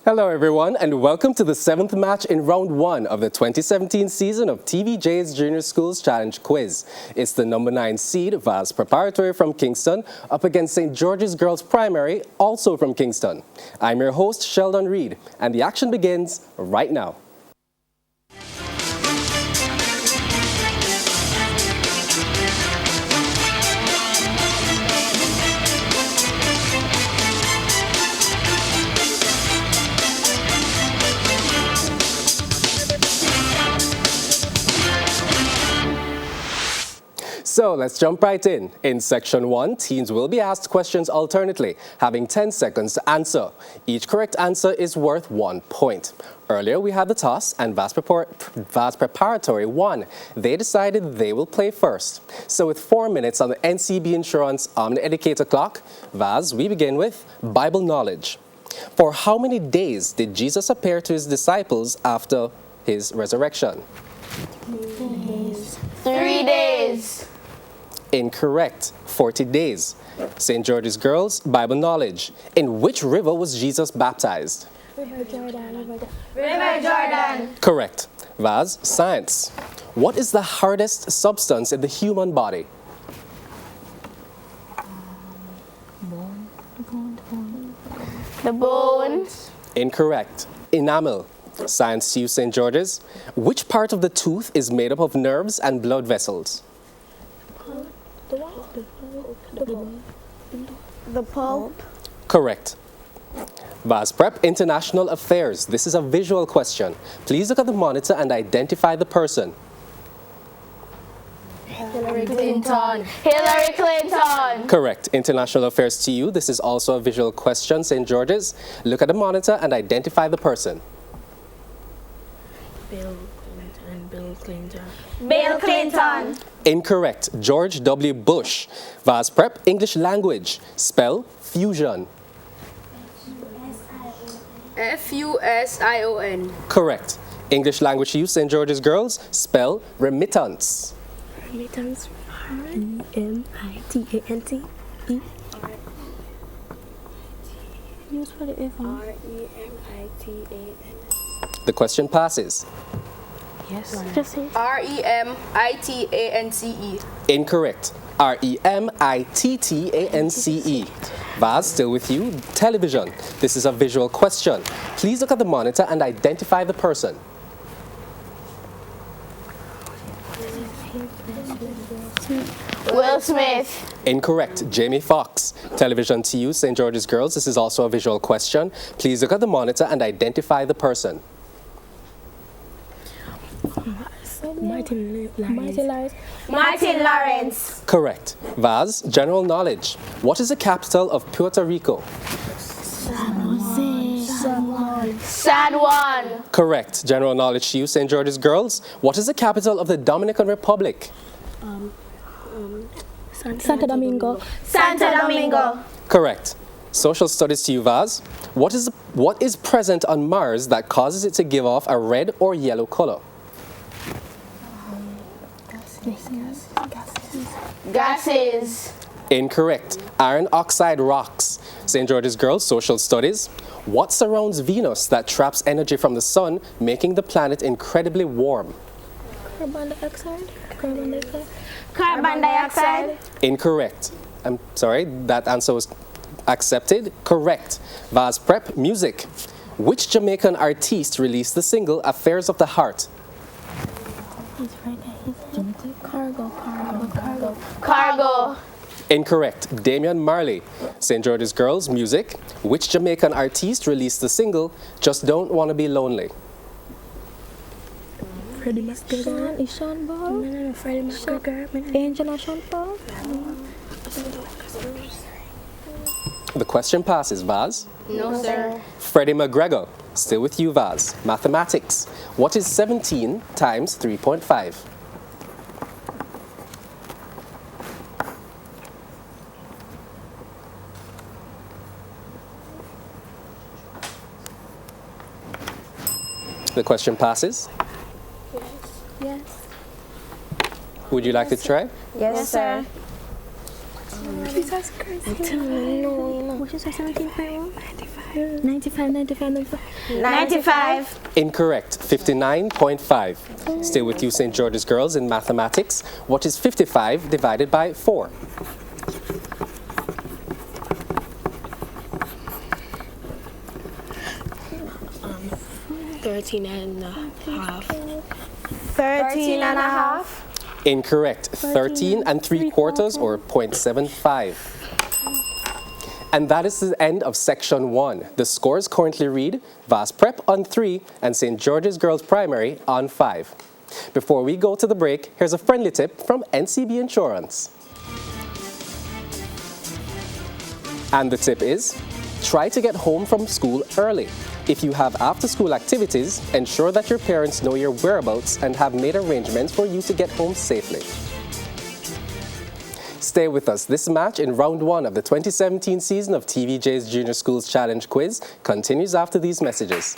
Hello everyone and welcome to the 7th match in round 1 of the 2017 season of TVJ's Junior Schools Challenge Quiz. It's the number 9 seed, Vaz Preparatory from Kingston, up against St. George's Girls Primary, also from Kingston. I'm your host, Sheldon Reed, and the action begins right now. So let's jump right in. In section 1, teams will be asked questions alternately, having 10 seconds to answer. Each correct answer is worth 1 point. Earlier we had the toss and Vaz Preparatory won. They decided they will play first. So with 4 minutes on the NCB Insurance Educator clock, Vaz, we begin with Bible knowledge. For how many days did Jesus appear to his disciples after his resurrection? 3 days. Incorrect. 40 days. St. George's Girls, Bible knowledge. In which river was Jesus baptized? River Jordan. Correct. Vaz, science. What is the hardest substance in the human body? The bones. Incorrect. Enamel. Science to you, St. George's. Which part of the tooth is made up of nerves and blood vessels? The pulp. Correct. Vaz Prep, International Affairs. This is a visual question. Please look at the monitor and identify the person. Hillary Clinton. Hillary Clinton. Correct. International Affairs to you. This is also a visual question, St. George's. Look at the monitor and identify the person. Bill Clinton. Bill Clinton. Incorrect. George W. Bush. Vaz Prep, English language. Spell fusion. Fusion. Correct. English language use, St. George's Girls. Spell remittance. Remittance. R-E-M-I-T-A-N-T-E. Use for the R-E-M-I-T-A-N. The question passes. Yes. Just say R-E-M-I-T-A-N-C-E. Incorrect. R-E-M-I-T-T-A-N-C-E. Vaz, still with you. Television. This is a visual question. Please look at the monitor and identify the person. Will Smith. Incorrect. Jamie Foxx. Television to you, St. George's Girls. This is also a visual question. Please look at the monitor and identify the person. Martin Lawrence. Correct. Vaz, general knowledge. What is the capital of Puerto Rico? San Juan. Correct. General knowledge to you, St. George's Girls. What is the capital of the Dominican Republic? Santo Domingo. Santo Domingo. Correct. Social studies to you, Vaz. What is present on Mars that causes it to give off a red or yellow color? Gases. Incorrect. Iron oxide rocks. St. George's Girls, social studies. What surrounds Venus that traps energy from the sun, making the planet incredibly warm? Carbon dioxide. Carbon dioxide. Incorrect. I'm sorry, that answer was accepted. Correct. Vaz Prep, music. Which Jamaican artiste released the single Affairs of the Heart? Cargo. Incorrect. Damian Marley. St. George's Girls, music. Which Jamaican artiste released the single Just Don't Wanna Be Lonely? Freddie McGregor. Sean Paul. No, Freddie McGregor. Angela Sean Paul. The question passes, Vaz. No, sir. Freddie McGregor. Still with you, Vaz. Mathematics. What is 17 times 3.5? The question passes. Yes. Would you like to try? Yes, sir. Jesus Christ. No. What is 17.95? 95, 95, 95. 95. Incorrect. 59.5. Stay with you, St. George's girls, in mathematics. What is 55 divided by 4? 13 and a half. 13 and a half. Incorrect. 13 and 3/4 or 0.75. And that is the end of section 1. The scores currently read Vass Prep on 3 and St. George's Girls Primary on 5. Before we go to the break, here's a friendly tip from NCB Insurance. And the tip is, try to get home from school early. If you have after-school activities, ensure that your parents know your whereabouts and have made arrangements for you to get home safely. Stay with us. This match in round 1 of the 2017 season of TVJ's Junior Schools Challenge Quiz continues after these messages.